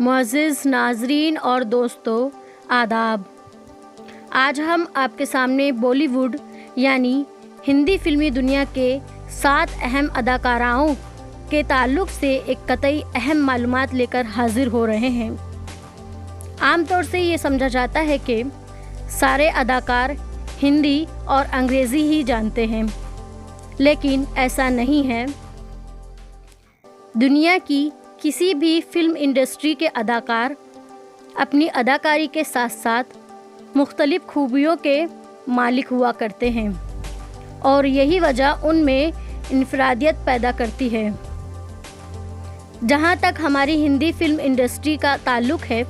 मुअज़्ज़िज़ नाज़रीन और दोस्तों, आदाब। आज हम आपके सामने बॉलीवुड यानी हिंदी फिल्मी दुनिया के 7 अहम अदाकाराओं के ताल्लुक़ से एक कतई अहम मालूमात लेकर हाज़िर हो रहे हैं। आमतौर से ये समझा जाता है कि सारे अदाकार हिंदी और अंग्रेज़ी ही जानते हैं, लेकिन ऐसा नहीं है। दुनिया की किसी भी फिल्म इंडस्ट्री के अदाकार अपनी अदाकारी के साथ साथ मुख्तलिफ़ खूबियों के मालिक हुआ करते हैं और यही वजह उनमें इनफरादियत पैदा करती है। जहाँ तक हमारी हिंदी फिल्म इंडस्ट्री का ताल्लुक़ है,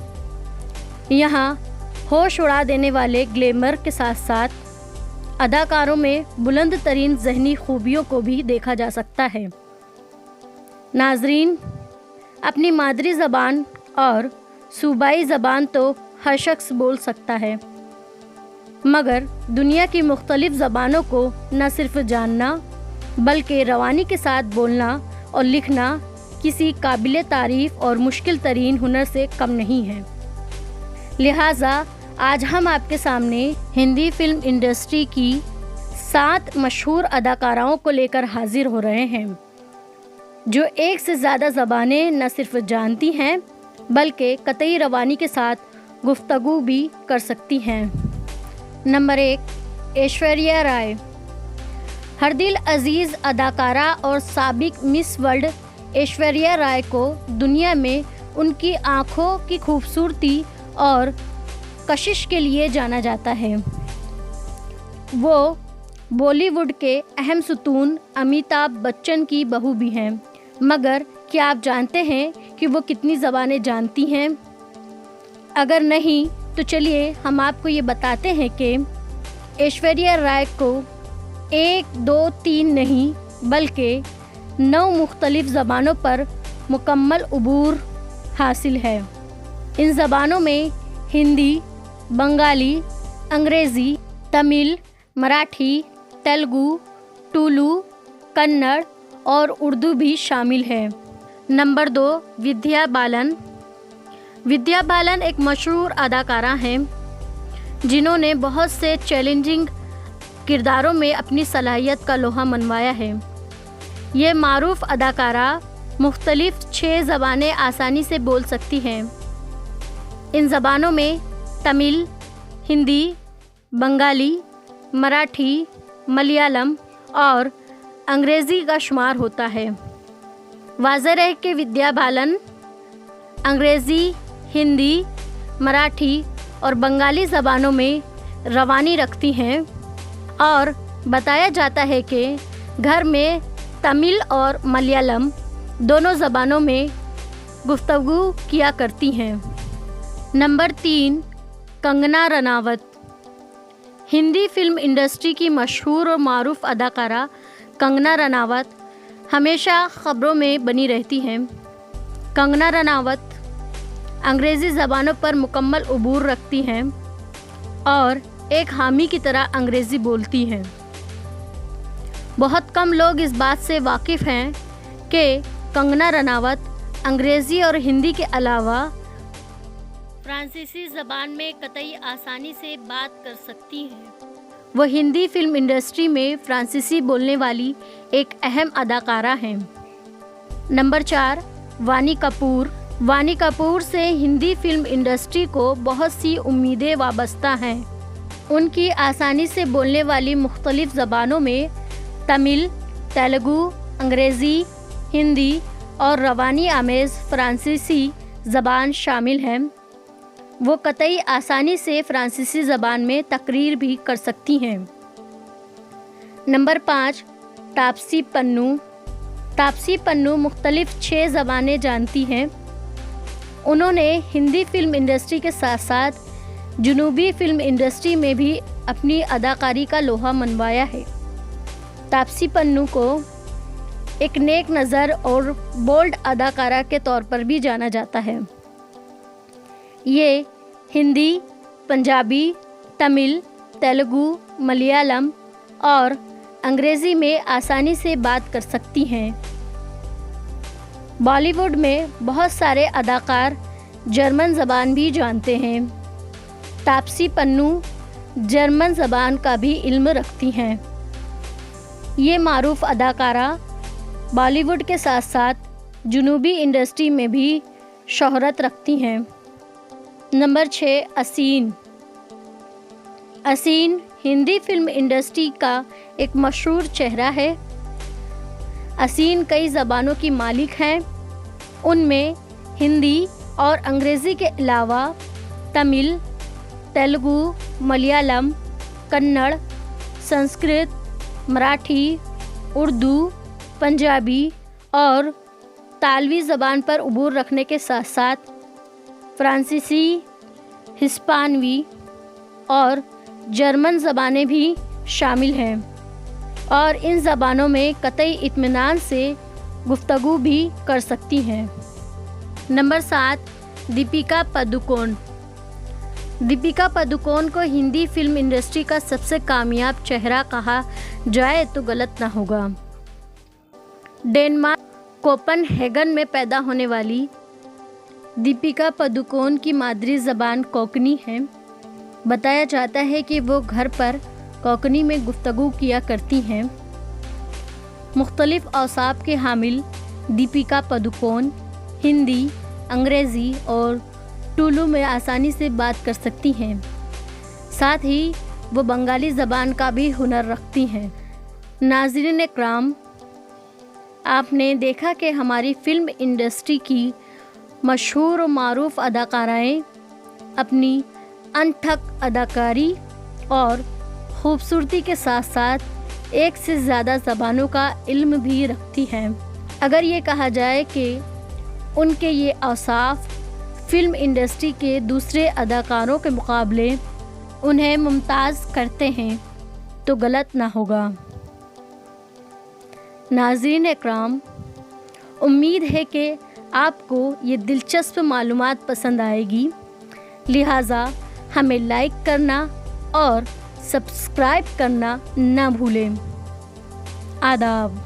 यहाँ होश उड़ा देने वाले ग्लैमर के साथ साथ अदाकारों में बुलंद तरीन ज़हनी खूबियों को भी देखा जा सकता है। नाज़रीन, अपनी मादरी ज़बान और सूबाई ज़बान तो हर शख्स बोल सकता है, मगर दुनिया की मुख्तलिफ़ ज़बानों को न सिर्फ जानना बल्कि रवानी के साथ बोलना और लिखना किसी काबिल तारीफ़ और मुश्किल तरीन हुनर से कम नहीं है। लिहाजा आज हम आपके सामने हिंदी फिल्म इंडस्ट्री की 7 मशहूर अदाकाराओं को लेकर हाजिर हो रहे हैं, जो एक से ज़्यादा ज़बानें न सिर्फ जानती हैं बल्कि कतई रवानी के साथ गुफ्तगू भी कर सकती हैं। नंबर 1, ऐश्वर्या राय। हर दिल अजीज़ अदाकारा और साबिक मिस वर्ल्ड ऐश्वर्या राय को दुनिया में उनकी आँखों की खूबसूरती और कशिश के लिए जाना जाता है। वो बॉलीवुड के अहम सुतून अमिताभ बच्चन की बहू भी हैं, मगर क्या आप जानते हैं कि वो कितनी ज़बानें जानती हैं? अगर नहीं तो चलिए हम आपको ये बताते हैं कि ऐश्वर्या राय को 1, 2, 3 नहीं बल्कि 9 मुख्तलिफ़ ज़बानों पर मुकम्मल उबूर हासिल है। इन ज़बानों में हिंदी, बंगाली, अंग्रेज़ी, तमिल, मराठी, तेलुगु, टुलु, कन्नड़ और उर्दू भी शामिल है। नंबर 2, विद्या बालन। विद्या बालन एक मशहूर अदाकारा हैं जिन्होंने बहुत से चैलेंजिंग किरदारों में अपनी सलाहियत का लोहा मनवाया है। ये मारूफ अदाकारा मुख्तलिफ़ 6 ज़बानें आसानी से बोल सकती हैं। इन ज़बानों में तमिल, हिंदी, बंगाली, मराठी, मलयालम और अंग्रेज़ी का शुमार होता है। वाज़ेह है कि विद्या बालन अंग्रेज़ी, हिंदी, मराठी और बंगाली ज़बानों में रवानी रखती हैं और बताया जाता है कि घर में तमिल और मलयालम दोनों ज़बानों में गुफ्तगू किया करती हैं। Number 3, Kangana Ranaut. Hindi film industry की मशहूर और मारूफ अदाकारा कंगना रनावत हमेशा ख़बरों में बनी रहती हैं। कंगना रनावत अंग्रेज़ी ज़बानों पर मुकम्मल उबूर रखती हैं और एक हामी की तरह अंग्रेज़ी बोलती हैं। बहुत कम लोग इस बात से वाकिफ़ हैं कि कंगना रनावत अंग्रेज़ी और हिंदी के अलावा फ्रांसीसी ज़बान में कतई आसानी से बात कर सकती हैं। वो हिंदी फिल्म इंडस्ट्री में फ्रांसीसी बोलने वाली एक अहम अदाकारा हैं। नंबर 4, वानी कपूर। वानी कपूर से हिंदी फिल्म इंडस्ट्री को बहुत सी उम्मीदें वाबस्ता हैं। उनकी आसानी से बोलने वाली मुख्तलिफ़ ज़बानों में तमिल, तेलुगु, अंग्रेज़ी, हिंदी और रवानी आमेज़ फ्रांसीसी ज़बान शामिल हैं। वो कतई आसानी से फ्रांसीसी ज़बान में तकरीर भी कर सकती हैं। नंबर 5, तापसी पन्नू। तापसी पन्नू मुख्तलिफ़ 6 ज़बानें जानती हैं। उन्होंने हिंदी फिल्म इंडस्ट्री के साथ साथ जुनूबी फिल्म इंडस्ट्री में भी अपनी अदाकारी का लोहा मनवाया है। तापसी पन्नू को एक नेक नज़र और बोल्ड अदाकारा के तौर पर भी जाना जाता है। ये हिंदी, पंजाबी, तमिल, तेलुगु, मलयालम और अंग्रेज़ी में आसानी से बात कर सकती हैं। बॉलीवुड में बहुत सारे अदाकार जर्मन ज़बान भी जानते हैं। तापसी पन्नू जर्मन ज़बान का भी इल्म रखती हैं। ये मारूफ अदाकारा बॉलीवुड के साथ साथ जुनूबी इंडस्ट्री में भी शोहरत रखती हैं। नंबर 6, असीन। असीन हिंदी फिल्म इंडस्ट्री का एक मशहूर चेहरा है। असीन कई ज़बानों की मालिक हैं। उनमें हिंदी और अंग्रेज़ी के अलावा तमिल, तेलुगु, मलयालम, कन्नड़, संस्कृत, मराठी, उर्दू, पंजाबी और तालवी ज़बान पर उबूर रखने के साथ साथ फ्रांसीसी, हिस्पानवी और जर्मन ज़बानें भी शामिल हैं और इन ज़बानों में कतई इत्मीनान से गुफ्तगू भी कर सकती हैं। नंबर 7, दीपिका पादुकोण। दीपिका पादुकोण को हिंदी फिल्म इंडस्ट्री का सबसे कामयाब चेहरा कहा जाए तो गलत ना होगा। डेनमार्क कोपनहेगन में पैदा होने वाली दीपिका पादुकोण की मादरी ज़बान कोंकणी है। बताया जाता है कि वो घर पर कोंकणी में गुफ्तगू किया करती हैं। मुख्तलिफ औसाफ के हामिल दीपिका पादुकोण हिंदी, अंग्रेज़ी और टुलू में आसानी से बात कर सकती हैं। साथ ही वो बंगाली ज़बान का भी हुनर रखती हैं। नाज़रीन इकराम, आपने देखा कि हमारी फ़िल्म इंडस्ट्री की मशहूर और मारूफ अदाकाराएँ अपनी अनथक अदाकारी और ख़ूबसूरती के साथ साथ एक से ज़्यादा ज़बानों का इल्म भी रखती हैं। अगर ये कहा जाए कि उनके ये औसाफ फ़िल्म इंडस्ट्री के दूसरे अदाकारों के मुकाबले उन्हें मुमताज़ करते हैं तो गलत ना होगा। नाज़रीन इकराम, उम्मीद है कि आपको ये दिलचस्प मालूमात पसंद आएगी। लिहाजा हमें लाइक करना और सब्सक्राइब करना ना भूलें। आदाब।